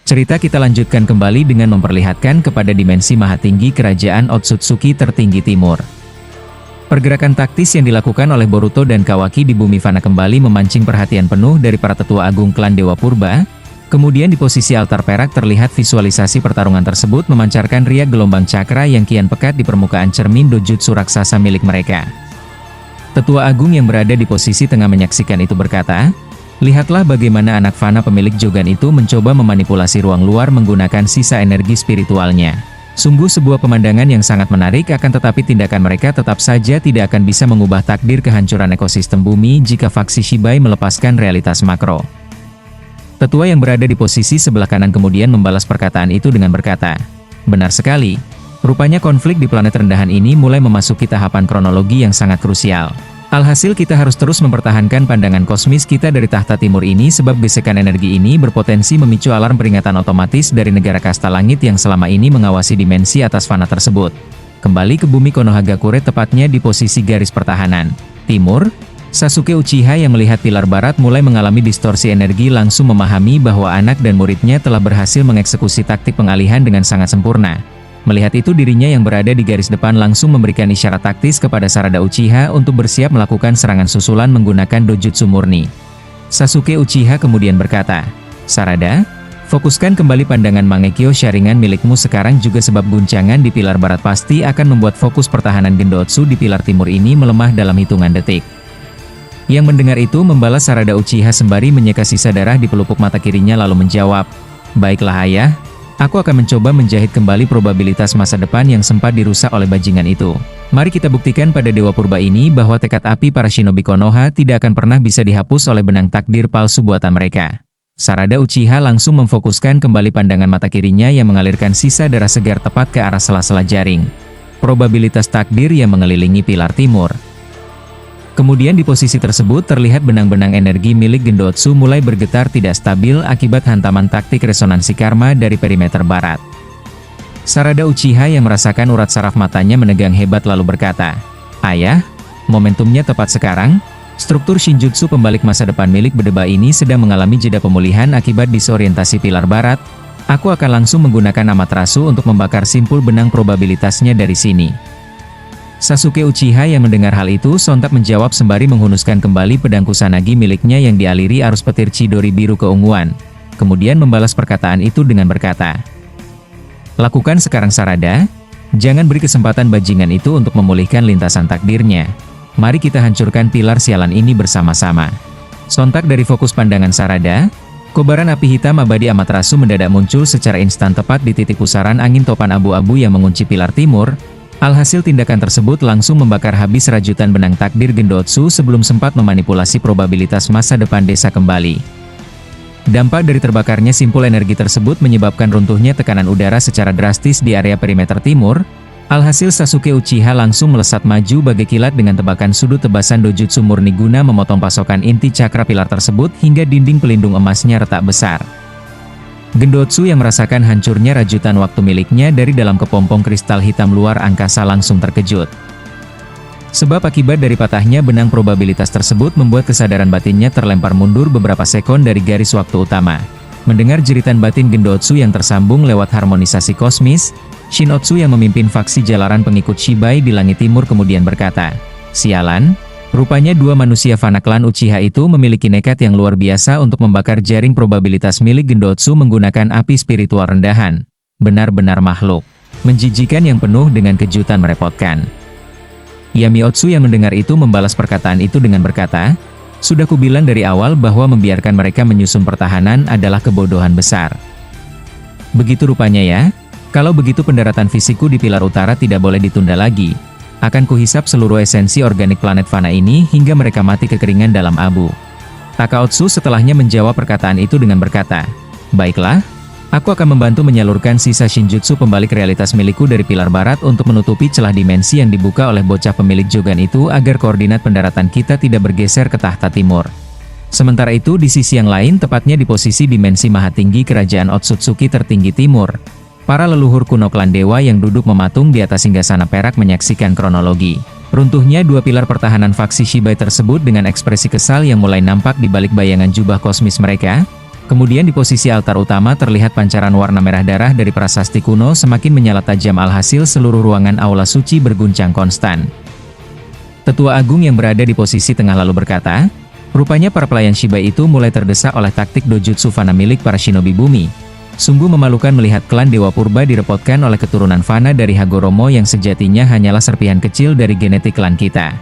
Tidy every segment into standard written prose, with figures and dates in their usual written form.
Cerita kita lanjutkan kembali dengan memperlihatkan kepada dimensi maha tinggi kerajaan Otsutsuki tertinggi timur. Pergerakan taktis yang dilakukan oleh Boruto dan Kawaki di bumi Fana kembali memancing perhatian penuh dari para tetua agung klan Dewa Purba. Kemudian di posisi altar perak terlihat visualisasi pertarungan tersebut memancarkan riak gelombang cakra yang kian pekat di permukaan cermin dojutsu raksasa milik mereka. Tetua agung yang berada di posisi tengah menyaksikan itu berkata, "Lihatlah bagaimana anak Fana pemilik Jogan itu mencoba memanipulasi ruang luar menggunakan sisa energi spiritualnya. Sungguh sebuah pemandangan yang sangat menarik, akan tetapi tindakan mereka tetap saja tidak akan bisa mengubah takdir kehancuran ekosistem bumi jika faksi Shibai melepaskan realitas makro." Tetua yang berada di posisi sebelah kanan kemudian membalas perkataan itu dengan berkata, "Benar sekali. Rupanya konflik di planet rendahan ini mulai memasuki tahapan kronologi yang sangat krusial. Alhasil kita harus terus mempertahankan pandangan kosmis kita dari tahta timur ini sebab gesekan energi ini berpotensi memicu alarm peringatan otomatis dari negara kasta langit yang selama ini mengawasi dimensi atas Fana tersebut. Kembali ke bumi Konohagakure tepatnya di posisi garis pertahanan timur, Sasuke Uchiha yang melihat pilar barat mulai mengalami distorsi energi langsung memahami bahwa anak dan muridnya telah berhasil mengeksekusi taktik pengalihan dengan sangat sempurna. Melihat itu dirinya yang berada di garis depan langsung memberikan isyarat taktis kepada Sarada Uchiha untuk bersiap melakukan serangan susulan menggunakan dojutsu murni. Sasuke Uchiha kemudian berkata, "Sarada, fokuskan kembali pandangan Mangekyo Sharingan milikmu sekarang juga sebab guncangan di pilar barat pasti akan membuat fokus pertahanan Gendotsu di pilar timur ini melemah dalam hitungan detik." Yang mendengar itu membalas Sarada Uchiha sembari menyeka sisa darah di pelupuk mata kirinya lalu menjawab, "Baiklah ayah. Aku akan mencoba menjahit kembali probabilitas masa depan yang sempat dirusak oleh bajingan itu. Mari kita buktikan pada Dewa Purba ini bahwa tekad api para shinobi Konoha tidak akan pernah bisa dihapus oleh benang takdir palsu buatan mereka." Sarada Uchiha langsung memfokuskan kembali pandangan mata kirinya yang mengalirkan sisa darah segar tepat ke arah sela-sela jaring probabilitas takdir yang mengelilingi pilar timur. Kemudian di posisi tersebut terlihat benang-benang energi milik Gendotsu mulai bergetar tidak stabil akibat hantaman taktik resonansi karma dari perimeter barat. Sarada Uchiha yang merasakan urat saraf matanya menegang hebat lalu berkata, "Ayah, momentumnya tepat sekarang. Struktur Shinjutsu pembalik masa depan milik berdeba ini sedang mengalami jeda pemulihan akibat disorientasi pilar barat. Aku akan langsung menggunakan Amaterasu untuk membakar simpul benang probabilitasnya dari sini." Sasuke Uchiha yang mendengar hal itu sontak menjawab sembari menghunuskan kembali pedang Kusanagi miliknya yang dialiri arus petir Chidori biru keunguan. Kemudian membalas perkataan itu dengan berkata, "Lakukan sekarang Sarada. Jangan beri kesempatan bajingan itu untuk memulihkan lintasan takdirnya. Mari kita hancurkan pilar sialan ini bersama-sama." Sontak dari fokus pandangan Sarada, kobaran api hitam abadi Amaterasu mendadak muncul secara instan tepat di titik pusaran angin topan abu-abu yang mengunci pilar timur. Alhasil tindakan tersebut langsung membakar habis rajutan benang takdir Gendotsu sebelum sempat memanipulasi probabilitas masa depan desa kembali. Dampak dari terbakarnya simpul energi tersebut menyebabkan runtuhnya tekanan udara secara drastis di area perimeter timur. Alhasil Sasuke Uchiha langsung melesat maju bagai kilat dengan tebakan sudut tebasan dojutsu murni guna memotong pasokan inti cakra pilar tersebut hingga dinding pelindung emasnya retak besar. Gendotsu yang merasakan hancurnya rajutan waktu miliknya dari dalam kepompong kristal hitam luar angkasa langsung terkejut. Sebab akibat dari patahnya benang probabilitas tersebut membuat kesadaran batinnya terlempar mundur beberapa sekon dari garis waktu utama. Mendengar jeritan batin Gendotsu yang tersambung lewat harmonisasi kosmis, Shinotsu yang memimpin faksi jalaran pengikut Shibai di langit timur kemudian berkata, "Sialan. Rupanya dua manusia Fana klan Uchiha itu memiliki nekat yang luar biasa untuk membakar jaring probabilitas milik Gendotsu menggunakan api spiritual rendahan. Benar-benar makhluk menjijikan yang penuh dengan kejutan merepotkan." Yamiotsu yang mendengar itu membalas perkataan itu dengan berkata, "Sudah kubilang dari awal bahwa membiarkan mereka menyusun pertahanan adalah kebodohan besar. Begitu rupanya ya. Kalau begitu pendaratan fisikku di pilar utara tidak boleh ditunda lagi. Akan kuhisap seluruh esensi organik planet Fana ini hingga mereka mati kekeringan dalam abu." Takaotsu setelahnya menjawab perkataan itu dengan berkata, "Baiklah, aku akan membantu menyalurkan sisa Shinjutsu pembalik realitas milikku dari pilar barat untuk menutupi celah dimensi yang dibuka oleh bocah pemilik Jogan itu agar koordinat pendaratan kita tidak bergeser ke tahta timur." Sementara itu di sisi yang lain tepatnya di posisi dimensi maha tinggi kerajaan Otsutsuki tertinggi timur, para leluhur kuno klan dewa yang duduk mematung di atas singgasana perak menyaksikan kronologi runtuhnya dua pilar pertahanan faksi Shibai tersebut dengan ekspresi kesal yang mulai nampak di balik bayangan jubah kosmis mereka. Kemudian di posisi altar utama terlihat pancaran warna merah darah dari prasasti kuno semakin menyala tajam, alhasil seluruh ruangan aula suci berguncang konstan. Tetua Agung yang berada di posisi tengah lalu berkata, rupanya para pelayan Shiba itu mulai terdesak oleh taktik dojutsu Fana milik para shinobi bumi. Sungguh memalukan melihat klan Dewa Purba direpotkan oleh keturunan Fana dari Hagoromo yang sejatinya hanyalah serpihan kecil dari genetik klan kita.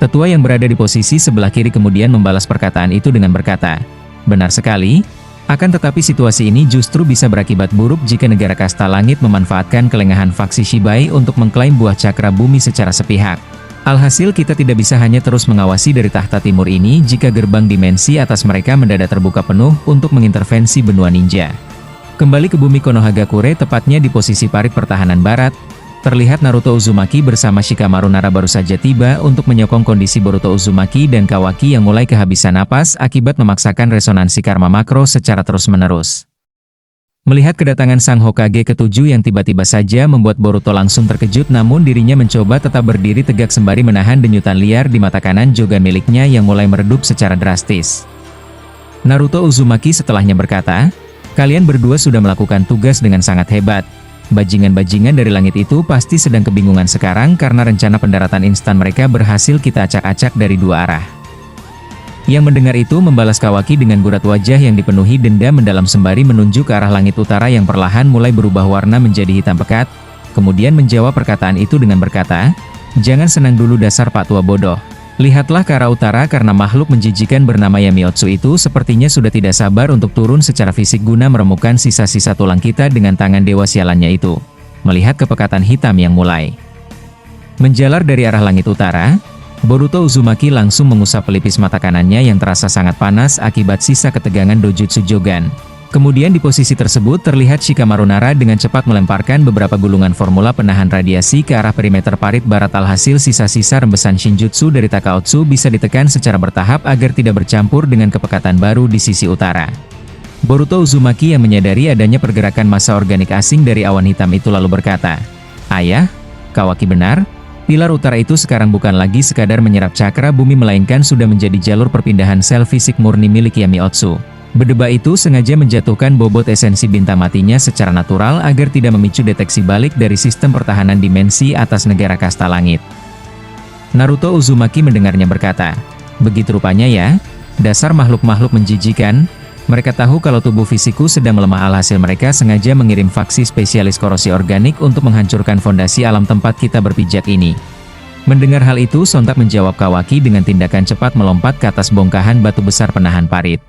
Tetua yang berada di posisi sebelah kiri kemudian membalas perkataan itu dengan berkata, benar sekali, akan tetapi situasi ini justru bisa berakibat buruk jika negara kasta langit memanfaatkan kelengahan faksi Shibai untuk mengklaim buah cakra bumi secara sepihak. Alhasil kita tidak bisa hanya terus mengawasi dari tahta timur ini jika gerbang dimensi atas mereka mendadak terbuka penuh untuk mengintervensi benua ninja. Kembali ke bumi Konohagakure, tepatnya di posisi parit pertahanan barat, terlihat Naruto Uzumaki bersama Shikamaru Nara baru saja tiba untuk menyokong kondisi Boruto Uzumaki dan Kawaki yang mulai kehabisan napas akibat memaksakan resonansi karma makro secara terus-menerus. Melihat kedatangan Sang Hokage ke-7 yang tiba-tiba saja membuat Boruto langsung terkejut, namun dirinya mencoba tetap berdiri tegak sembari menahan denyutan liar di mata kanan Jogan miliknya yang mulai meredup secara drastis. Naruto Uzumaki setelahnya berkata, kalian berdua sudah melakukan tugas dengan sangat hebat. Bajingan-bajingan dari langit itu pasti sedang kebingungan sekarang karena rencana pendaratan instan mereka berhasil kita acak-acak dari dua arah. Yang mendengar itu membalas Kawaki dengan gurat wajah yang dipenuhi dendam mendalam sembari menunjuk ke arah langit utara yang perlahan mulai berubah warna menjadi hitam pekat, kemudian menjawab perkataan itu dengan berkata, jangan senang dulu dasar Pak Tua bodoh. Lihatlah ke arah utara karena makhluk menjijikan bernama Yamiotsu itu sepertinya sudah tidak sabar untuk turun secara fisik guna meremukkan sisa-sisa tulang kita dengan tangan dewa sialannya itu. Melihat kepekatan hitam yang mulai menjalar dari arah langit utara, Boruto Uzumaki langsung mengusap pelipis mata kanannya yang terasa sangat panas akibat sisa ketegangan dojutsu Jogan. Kemudian di posisi tersebut terlihat Shikamaru Nara dengan cepat melemparkan beberapa gulungan formula penahan radiasi ke arah perimeter parit barat, alhasil sisa-sisa rembesan Shinjutsu dari Takaotsu bisa ditekan secara bertahap agar tidak bercampur dengan kepekatan baru di sisi utara. Boruto Uzumaki yang menyadari adanya pergerakan massa organik asing dari awan hitam itu lalu berkata, ayah, Kawaki benar? Pilar utara itu sekarang bukan lagi sekadar menyerap cakra bumi melainkan sudah menjadi jalur perpindahan sel fisik murni milik Yamiotsu. Berdeba itu sengaja menjatuhkan bobot esensi bintang matinya secara natural agar tidak memicu deteksi balik dari sistem pertahanan dimensi atas negara kasta langit. Naruto Uzumaki mendengarnya berkata, begitu rupanya ya, dasar makhluk-makhluk menjijikan. Mereka tahu kalau tubuh fisikku sedang melemah, alhasil mereka sengaja mengirim faksi spesialis korosi organik untuk menghancurkan fondasi alam tempat kita berpijak ini. Mendengar hal itu sontak menjawab Kawaki dengan tindakan cepat melompat ke atas bongkahan batu besar penahan parit.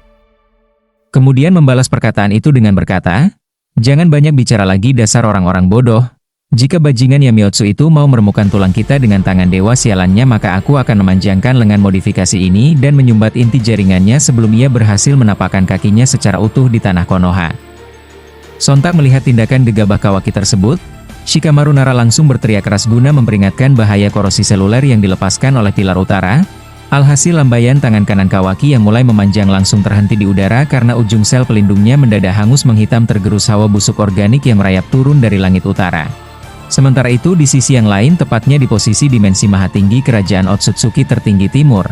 Kemudian membalas perkataan itu dengan berkata, jangan banyak bicara lagi dasar orang-orang bodoh. Jika bajingan Yamiotsu itu mau meremukkan tulang kita dengan tangan dewa sialannya, maka aku akan memanjangkan lengan modifikasi ini dan menyumbat inti jaringannya sebelum ia berhasil menapakkan kakinya secara utuh di tanah Konoha. Sontak melihat tindakan gegabah Kawaki tersebut, Shikamaru Nara langsung berteriak keras guna memperingatkan bahaya korosi seluler yang dilepaskan oleh pilar utara. Alhasil lambaian tangan kanan Kawaki yang mulai memanjang langsung terhenti di udara karena ujung sel pelindungnya mendadak hangus menghitam tergerus hawa busuk organik yang merayap turun dari langit utara. Sementara itu di sisi yang lain, tepatnya di posisi dimensi maha tinggi kerajaan Otsutsuki tertinggi timur,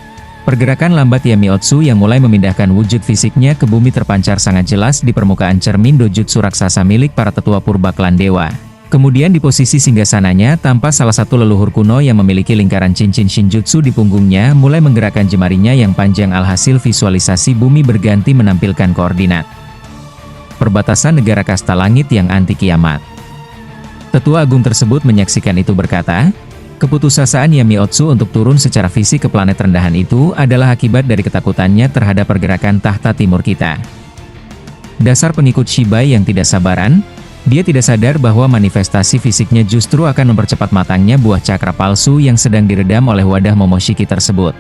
pergerakan lambat Yamiotsu yang mulai memindahkan wujud fisiknya ke bumi terpancar sangat jelas di permukaan cermin dojutsu raksasa milik para tetua purba klan dewa. Kemudian di posisi singgasananya tampak salah satu leluhur kuno yang memiliki lingkaran cincin Shinjutsu di punggungnya mulai menggerakkan jemarinya yang panjang, alhasil visualisasi bumi berganti menampilkan koordinat perbatasan negara kasta langit yang anti kiamat. Tetua Agung tersebut menyaksikan itu berkata, keputusasaan Yamiotsu untuk turun secara fisik ke planet rendahan itu adalah akibat dari ketakutannya terhadap pergerakan tahta timur kita. Dasar pengikut Shibai yang tidak sabaran, dia tidak sadar bahwa manifestasi fisiknya justru akan mempercepat matangnya buah cakra palsu yang sedang diredam oleh wadah Momoshiki tersebut.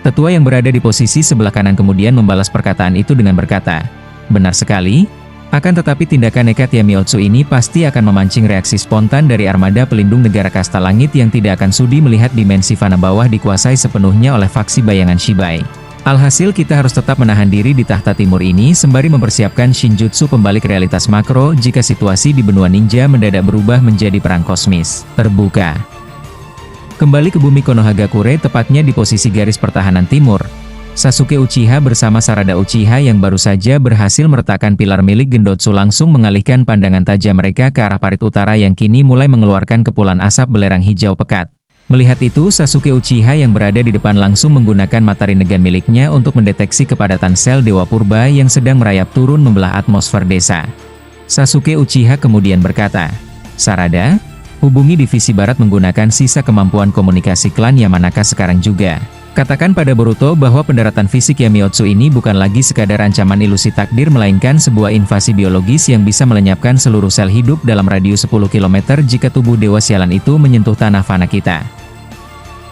Tetua yang berada di posisi sebelah kanan kemudian membalas perkataan itu dengan berkata, benar sekali. Akan tetapi tindakan nekat Yamiotsu ini pasti akan memancing reaksi spontan dari armada pelindung negara kasta langit yang tidak akan sudi melihat dimensi fana bawah dikuasai sepenuhnya oleh faksi bayangan Shibai. Alhasil kita harus tetap menahan diri di tahta timur ini sembari mempersiapkan Shinjutsu pembalik realitas makro jika situasi di benua ninja mendadak berubah menjadi perang kosmis terbuka. Kembali ke bumi Konohagakure, tepatnya di posisi garis pertahanan timur, Sasuke Uchiha bersama Sarada Uchiha yang baru saja berhasil meretakkan pilar milik Gendotsu langsung mengalihkan pandangan tajam mereka ke arah parit utara yang kini mulai mengeluarkan kepulan asap belerang hijau pekat. Melihat itu, Sasuke Uchiha yang berada di depan langsung menggunakan mata rinnegan miliknya untuk mendeteksi kepadatan sel Dewa Purba yang sedang merayap turun membelah atmosfer desa. Sasuke Uchiha kemudian berkata, "Sarada, hubungi divisi barat menggunakan sisa kemampuan komunikasi klan Yamanaka sekarang juga. Katakan pada Boruto bahwa pendaratan fisik Yamiotsu ini bukan lagi sekadar ancaman ilusi takdir melainkan sebuah invasi biologis yang bisa melenyapkan seluruh sel hidup dalam radius 10 km jika tubuh Dewa Sialan itu menyentuh tanah fana kita."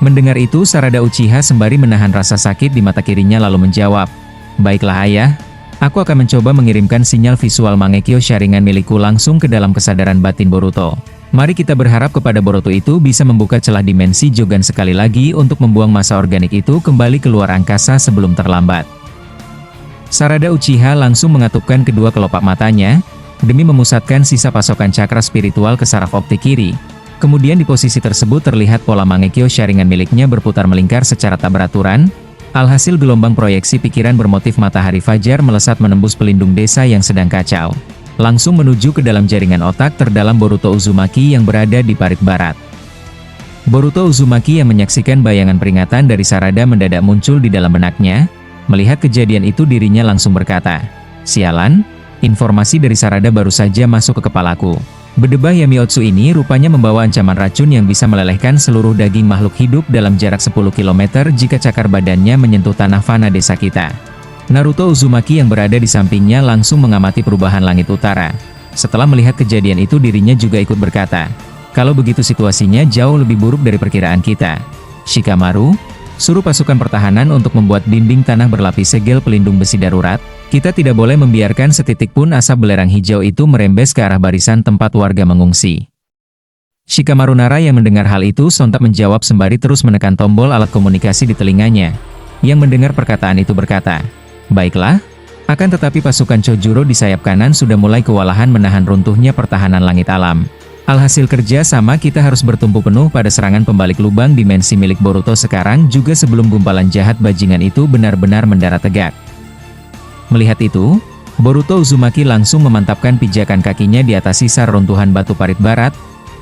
Mendengar itu, Sarada Uchiha sembari menahan rasa sakit di mata kirinya lalu menjawab, "Baiklah ayah, aku akan mencoba mengirimkan sinyal visual Mangekyo Sharingan milikku langsung ke dalam kesadaran batin Boruto. Mari kita berharap kepada Boruto itu bisa membuka celah dimensi Jogan sekali lagi untuk membuang massa organik itu kembali keluar angkasa sebelum terlambat." Sarada Uchiha langsung mengatupkan kedua kelopak matanya, demi memusatkan sisa pasokan cakra spiritual ke saraf optik kiri. Kemudian di posisi tersebut terlihat pola Mangekyo Sharingan miliknya berputar melingkar secara tak beraturan, alhasil gelombang proyeksi pikiran bermotif matahari fajar melesat menembus pelindung desa yang sedang kacau, langsung menuju ke dalam jaringan otak terdalam Boruto Uzumaki yang berada di parit barat. Boruto Uzumaki yang menyaksikan bayangan peringatan dari Sarada mendadak muncul di dalam benaknya. Melihat kejadian itu dirinya langsung berkata, "Sialan, informasi dari Sarada baru saja masuk ke kepalaku. Bedebah Yamiotsu ini rupanya membawa ancaman racun yang bisa melelehkan seluruh daging makhluk hidup dalam jarak 10 km jika cakar badannya menyentuh tanah fana desa kita." Naruto Uzumaki yang berada di sampingnya langsung mengamati perubahan langit utara. Setelah melihat kejadian itu dirinya juga ikut berkata, "Kalau begitu situasinya jauh lebih buruk dari perkiraan kita. Shikamaru, suruh pasukan pertahanan untuk membuat dinding tanah berlapis segel pelindung besi darurat. Kita tidak boleh membiarkan setitik pun asap belerang hijau itu merembes ke arah barisan tempat warga mengungsi." Shikamaru Nara yang mendengar hal itu sontak menjawab sembari terus menekan tombol alat komunikasi di telinganya. Yang mendengar perkataan itu berkata, "Baiklah, akan tetapi pasukan Chojuro di sayap kanan sudah mulai kewalahan menahan runtuhnya pertahanan langit alam. Alhasil kerja sama kita harus bertumpu penuh pada serangan pembalik lubang dimensi milik Boruto sekarang juga sebelum gumpalan jahat bajingan itu benar-benar mendarat tegak." Melihat itu, Boruto Uzumaki langsung memantapkan pijakan kakinya di atas sisa runtuhan batu parit barat,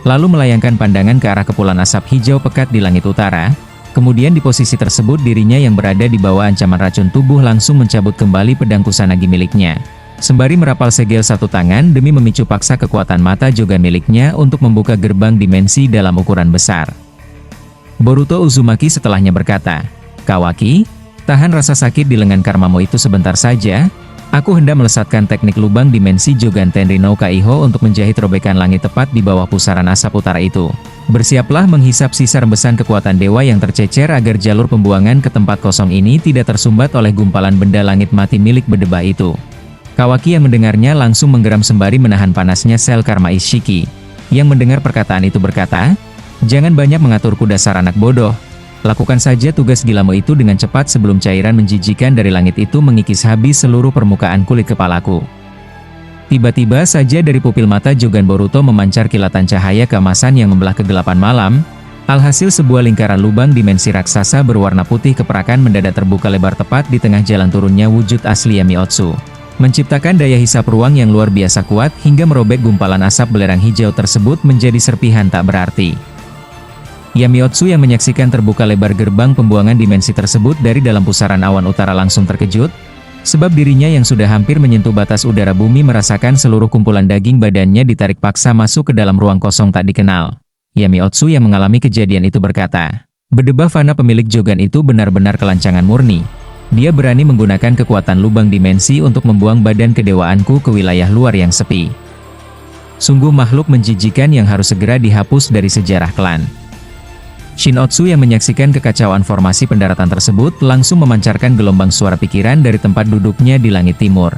lalu melayangkan pandangan ke arah kepulan asap hijau pekat di langit utara. Kemudian di posisi tersebut dirinya yang berada di bawah ancaman racun tubuh langsung mencabut kembali pedang kusanagi miliknya. Sembari merapal segel satu tangan demi memicu paksa kekuatan mata Jogan miliknya untuk membuka gerbang dimensi dalam ukuran besar. Boruto Uzumaki setelahnya berkata, "Kawaki, tahan rasa sakit di lengan karmamu itu sebentar saja. Aku hendak melesatkan teknik lubang dimensi Jogan Tenri no Kaiho untuk menjahit robekan langit tepat di bawah pusaran asap utara itu. Bersiaplah menghisap sisa rembesan kekuatan dewa yang tercecer agar jalur pembuangan ke tempat kosong ini tidak tersumbat oleh gumpalan benda langit mati milik bedebah itu." Kawaki yang mendengarnya langsung menggeram sembari menahan panasnya sel karma Ishiki. Yang mendengar perkataan itu berkata, "Jangan banyak mengaturku dasar anak bodoh. Lakukan saja tugas gilamu itu dengan cepat sebelum cairan menjijikan dari langit itu mengikis habis seluruh permukaan kulit kepalaku." Tiba-tiba saja dari pupil mata Jogan Boruto memancar kilatan cahaya keemasan yang membelah kegelapan malam. Alhasil sebuah lingkaran lubang dimensi raksasa berwarna putih keperakan mendadak terbuka lebar tepat di tengah jalan turunnya wujud asli Yamiotsu, menciptakan daya hisap ruang yang luar biasa kuat hingga merobek gumpalan asap belerang hijau tersebut menjadi serpihan tak berarti. Yamiotsu yang menyaksikan terbuka lebar gerbang pembuangan dimensi tersebut dari dalam pusaran awan utara langsung terkejut, sebab dirinya yang sudah hampir menyentuh batas udara bumi merasakan seluruh kumpulan daging badannya ditarik paksa masuk ke dalam ruang kosong tak dikenal. Yamiotsu yang mengalami kejadian itu berkata, "Bedebah fana pemilik Jogan itu benar-benar kelancangan murni. Dia berani menggunakan kekuatan lubang dimensi untuk membuang badan kedewaanku ke wilayah luar yang sepi. Sungguh makhluk menjijikan yang harus segera dihapus dari sejarah klan." Shinotsu yang menyaksikan kekacauan formasi pendaratan tersebut langsung memancarkan gelombang suara pikiran dari tempat duduknya di langit timur.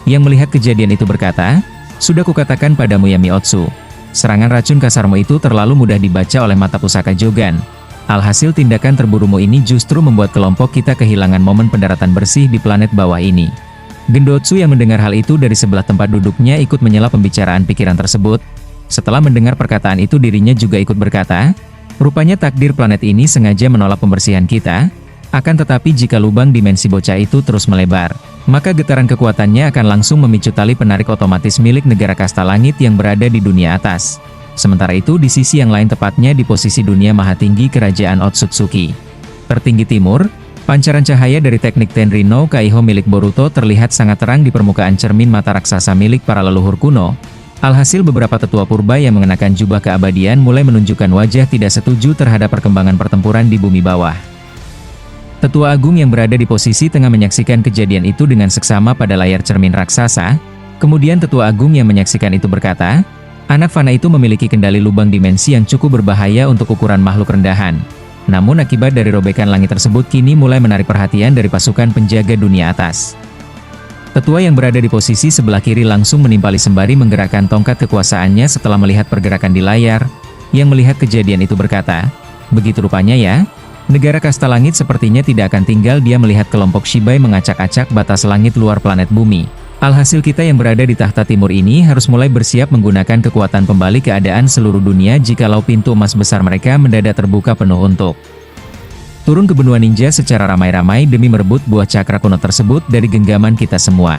Yang melihat kejadian itu berkata, "Sudah kukatakan padamu Yamiotsu, serangan racun kasarmu itu terlalu mudah dibaca oleh mata pusaka Jogan. Alhasil tindakan terburumu ini justru membuat kelompok kita kehilangan momen pendaratan bersih di planet bawah ini." Gendotsu yang mendengar hal itu dari sebelah tempat duduknya ikut menyela pembicaraan pikiran tersebut. Setelah mendengar perkataan itu dirinya juga ikut berkata, "Rupanya takdir planet ini sengaja menolak pembersihan kita. Akan tetapi jika lubang dimensi bocah itu terus melebar, maka getaran kekuatannya akan langsung memicu tali penarik otomatis milik negara kasta langit yang berada di dunia atas. Sementara itu di sisi yang lain, tepatnya di posisi dunia maha tinggi kerajaan Otsutsuki tertinggi timur, pancaran cahaya dari teknik Tenri no Kaiho milik Boruto terlihat sangat terang di permukaan cermin mata raksasa milik para leluhur kuno. Alhasil beberapa tetua purba yang mengenakan jubah keabadian mulai menunjukkan wajah tidak setuju terhadap perkembangan pertempuran di bumi bawah. Tetua Agung yang berada di posisi tengah menyaksikan kejadian itu dengan seksama pada layar cermin raksasa. Kemudian Tetua Agung yang menyaksikan itu berkata, anak fana itu memiliki kendali lubang dimensi yang cukup berbahaya untuk ukuran makhluk rendahan. Namun akibat dari robekan langit tersebut kini mulai menarik perhatian dari pasukan penjaga dunia atas. Tetua yang berada di posisi sebelah kiri langsung menimpali sembari menggerakkan tongkat kekuasaannya setelah melihat pergerakan di layar. Yang melihat kejadian itu berkata, begitu rupanya ya. Negara kasta langit sepertinya tidak akan tinggal diam melihat kelompok Shibai mengacak-acak batas langit luar planet bumi. Alhasil kita yang berada di tahta timur ini harus mulai bersiap menggunakan kekuatan pembalik keadaan seluruh dunia jikalau pintu emas besar mereka mendadak terbuka penuh untuk turun ke benua ninja secara ramai-ramai demi merebut buah cakra kuno tersebut dari genggaman kita semua.